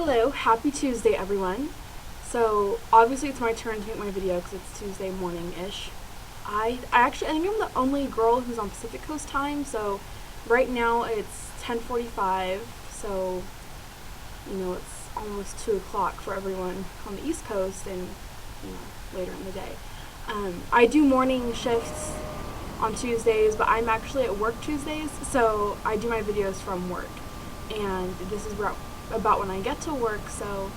Hello, happy Tuesday everyone. So obviously it's my turn to make my video because it's Tuesday morning-ish. I think I'm the only girl who's on Pacific Coast time, so right now it's 10:45, so it's almost 2 o'clock for everyone on the East Coast and later in the day. I do morning shifts on Tuesdays, but I'm actually at work Tuesdays, so I do my videos from work. And this is about when I get to work, so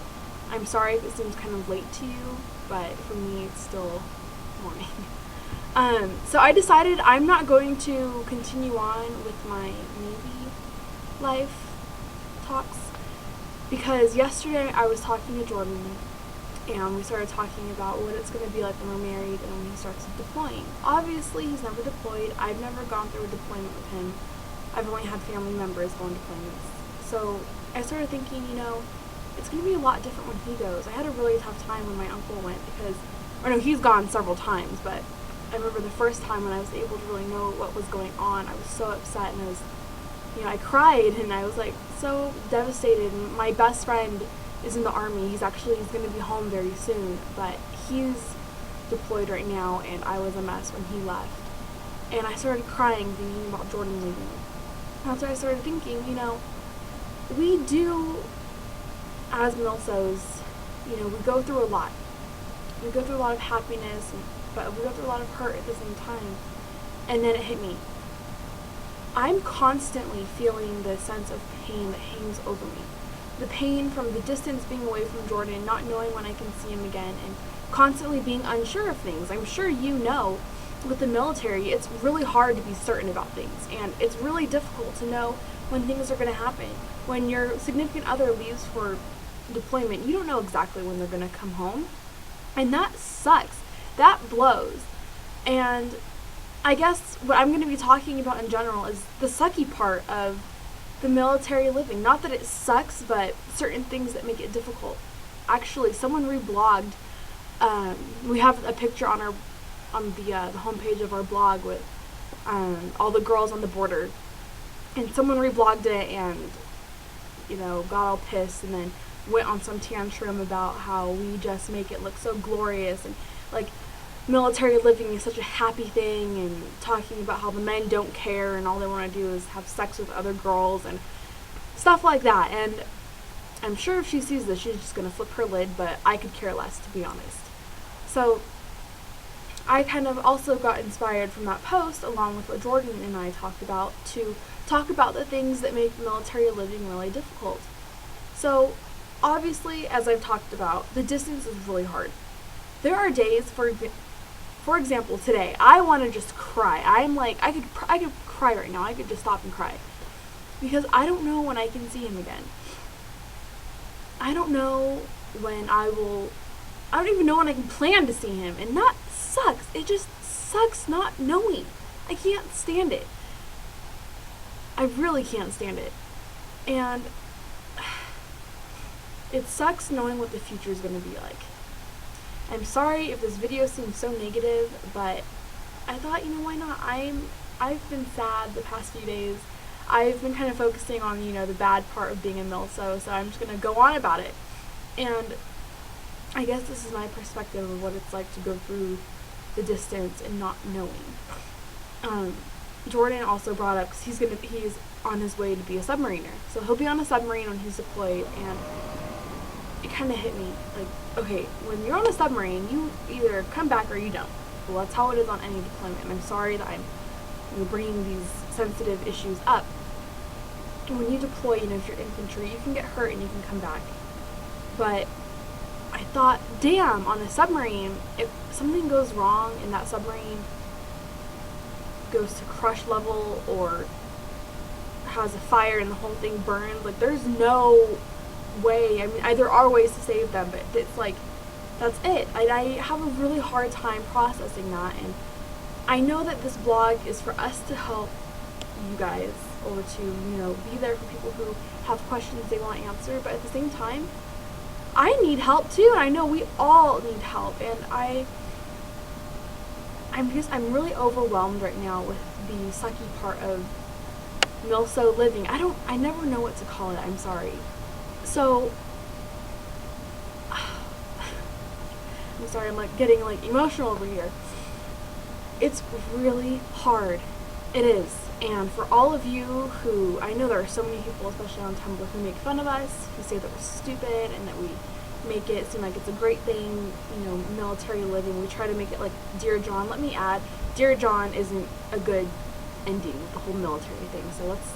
I'm sorry if it seems kind of late to you, but for me it's still morning. So I decided I'm not going to continue on with my Navy life talks, because yesterday I was talking to Jordan and we started talking about what it's going to be like when we're married and when he starts deploying. Obviously he's never deployed. I've never gone through a deployment with him. I've only had family members go on deployments. So I started thinking, it's going to be a lot different when he goes. I had a really tough time when my uncle went he's gone several times, but I remember the first time when I was able to really know what was going on, I was so upset and I cried and I was like so devastated. And my best friend is in the Army. He's going to be home very soon, but he's deployed right now and I was a mess when he left. And I started crying thinking about Jordan leaving. After I started thinking, we do, as MilSos, we go through a lot. We go through a lot of happiness, but we go through a lot of hurt at the same time. And then it hit me. I'm constantly feeling the sense of pain that hangs over me. The pain from the distance being away from Jordan, not knowing when I can see him again, and constantly being unsure of things. I'm sure with the military, it's really hard to be certain about things, and it's really difficult to know when things are going to happen. When your significant other leaves for deployment, you don't know exactly when they're going to come home, and that sucks. That blows. And I guess what I'm going to be talking about in general is the sucky part of the military living. Not that it sucks, but certain things that make it difficult. Actually, someone reblogged. We have a picture on the homepage of our blog with all the girls on the border, and someone reblogged it and got all pissed and then went on some tantrum about how we just make it look so glorious and like military living is such a happy thing, and talking about how the men don't care and all they want to do is have sex with other girls and stuff like that. And I'm sure if she sees this, she's just going to flip her lid, but I could care less, to be honest. So I kind of also got inspired from that post, along with what Jordan and I talked about, to talk about the things that make military living really difficult. So obviously, as I've talked about, the distance is really hard. There are days, for example, today, I want to just cry. I'm like, I could cry right now. I could just stop and cry. Because I don't know when I can see him again. I don't know when I don't even know when I can plan to see him. And that sucks. It just sucks not knowing. I can't stand it. I really can't stand it. And it sucks knowing what the future is going to be like. I'm sorry if this video seems so negative, but I thought, why not? I've been sad the past few days. I've been kind of focusing on, the bad part of being a MilSo, so I'm just going to go on about it. And I guess this is my perspective of what it's like to go through the distance and not knowing. Jordan also brought up, because he's on his way to be a submariner. So he'll be on a submarine when he's deployed, and it kind of hit me, like, okay, when you're on a submarine, you either come back or you don't. Well, that's how it is on any deployment, and I'm sorry that I'm bringing these sensitive issues up. When you deploy, if you're infantry, you can get hurt and you can come back. But I thought, damn, on a submarine, if something goes wrong and that submarine goes to crush level or has a fire and the whole thing burns, like, there's no way. I mean, there are ways to save them, but it's like, that's it. I have a really hard time processing that, and I know that this blog is for us to help you guys, or to be there for people who have questions they want answered, but at the same time, I need help too, and I know we all need help, and I'm really overwhelmed right now with the sucky part of MilSo living. I never know what to call it, I'm sorry. So I'm sorry, I'm like getting like emotional over here. It's really hard. It is. And for all of you who, I know there are so many people, especially on Tumblr, who make fun of us, who say that we're stupid and that we make it seem like it's a great thing, you know, military living. We try to make it like Dear John. Let me add, Dear John isn't a good ending with the whole military thing. So let's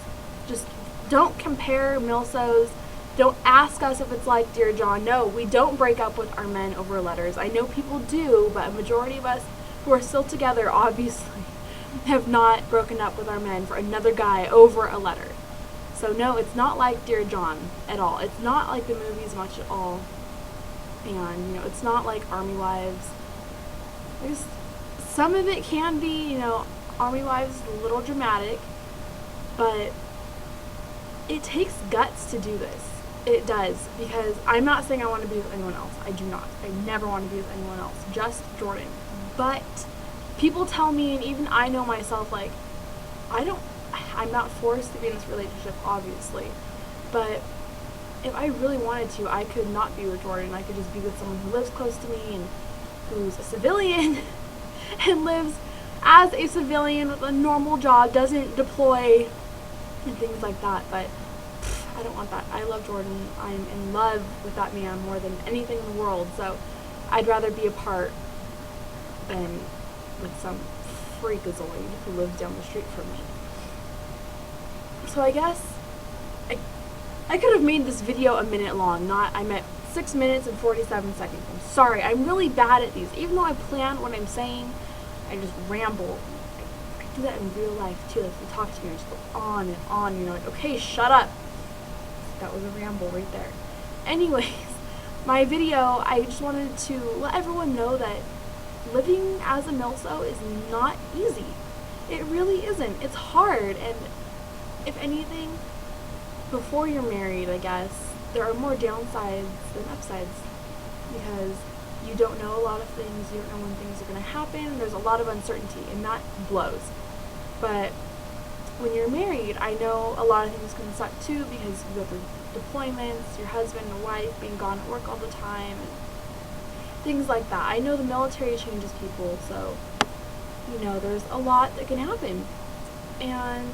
just don't compare MilSos. Don't ask us if it's like Dear John. No, we don't break up with our men over letters. I know people do, but a majority of us who are still together, obviously, have not broken up with our men for another guy over a letter. So no, it's not like Dear John at all. It's not like the movies much at all. And, you know, it's not like Army Wives. There's some of it can be, you know, Army Wives is a little dramatic, but it takes guts to do this. It does, because I'm not saying I want to be with anyone else. I do not. I never want to be with anyone else. Just Jordan. But people tell me, and even I know myself, like, I'm not forced to be in this relationship, obviously. But if I really wanted to, I could not be with Jordan. I could just be with someone who lives close to me and who's a civilian and lives as a civilian with a normal job, doesn't deploy and things like that. But I don't want that. I love Jordan. I'm in love with that man more than anything in the world. So I'd rather be apart than with some freakazoid who lives down the street from me. So I guess I could have made this video a minute long. I'm at 6 minutes and 47 seconds. I'm sorry. I'm really bad at these. Even though I plan what I'm saying, I just ramble. I do that in real life too. Like, if you talk to me, I just go on and on. And you're like, okay, shut up. That was a ramble right there. Anyways, my video, I just wanted to let everyone know that living as a MilSo is not easy. It really isn't. It's hard, and if anything, before you're married, I guess, there are more downsides than upsides, because you don't know a lot of things, you don't know when things are going to happen, there's a lot of uncertainty, and that blows. But when you're married, I know a lot of things can suck too, because you have the deployments, your husband or wife being gone at work all the time, and things like that. I know the military changes people, so, you know, there's a lot that can happen. And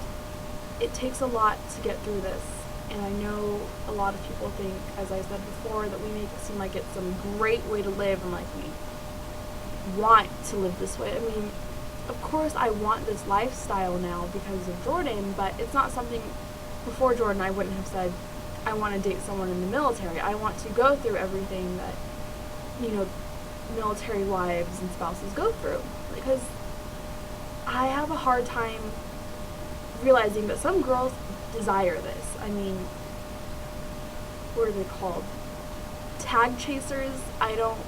it takes a lot to get through this. And I know a lot of people think, as I said before, that we make it seem like it's some great way to live and like we want to live this way. I mean, of course I want this lifestyle now because of Jordan, but it's not something, before Jordan I wouldn't have said, I want to date someone in the military. I want to go through everything that, you know, military wives and spouses go through, because I have a hard time realizing that some girls desire this. I mean, what are they called? Tag chasers? I don't,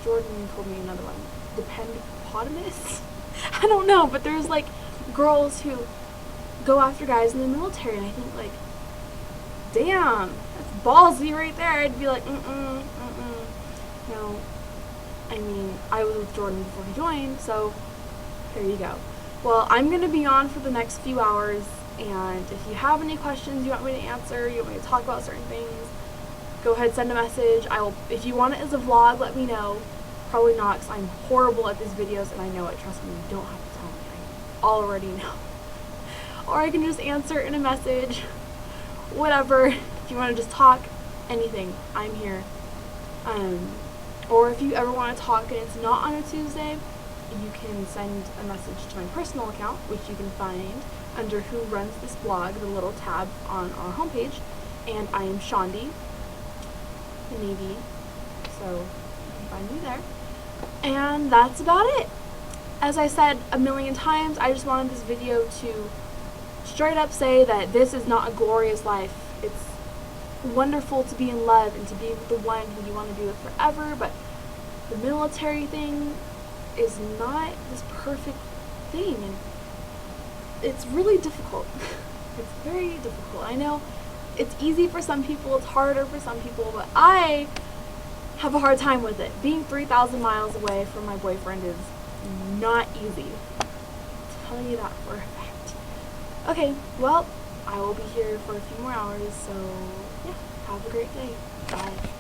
Jordan told me another one. Dependopotamus? I don't know, but there's like girls who go after guys in the military, and I think like, damn, that's ballsy right there. I'd be like, no. I mean, I was with Jordan before he joined, so there you go. Well, I'm going to be on for the next few hours, and if you have any questions you want me to answer, you want me to talk about certain things, go ahead, send a message. If you want it as a vlog, let me know. Probably not, because I'm horrible at these videos, and I know it. Trust me, you don't have to tell me. I already know. Or I can just answer in a message. Whatever. If you want to just talk, anything, I'm here. Or if you ever want to talk and it's not on a Tuesday, you can send a message to my personal account, which you can find under Who Runs This Blog, the little tab on our homepage. And I am Shondi, the Navy, so you can find me there. And that's about it. As I said a million times, I just wanted this video to straight up say that this is not a glorious life. It's wonderful to be in love and to be with the one who you want to be with forever, but the military thing is not this perfect thing, and it's really difficult. It's very difficult. I know it's easy for some people, it's harder for some people, but I have a hard time with it. Being 3,000 miles away from my boyfriend is not easy. I'll tell you that for a fact. Okay, well, I will be here for a few more hours, so yeah, have a great day. Bye.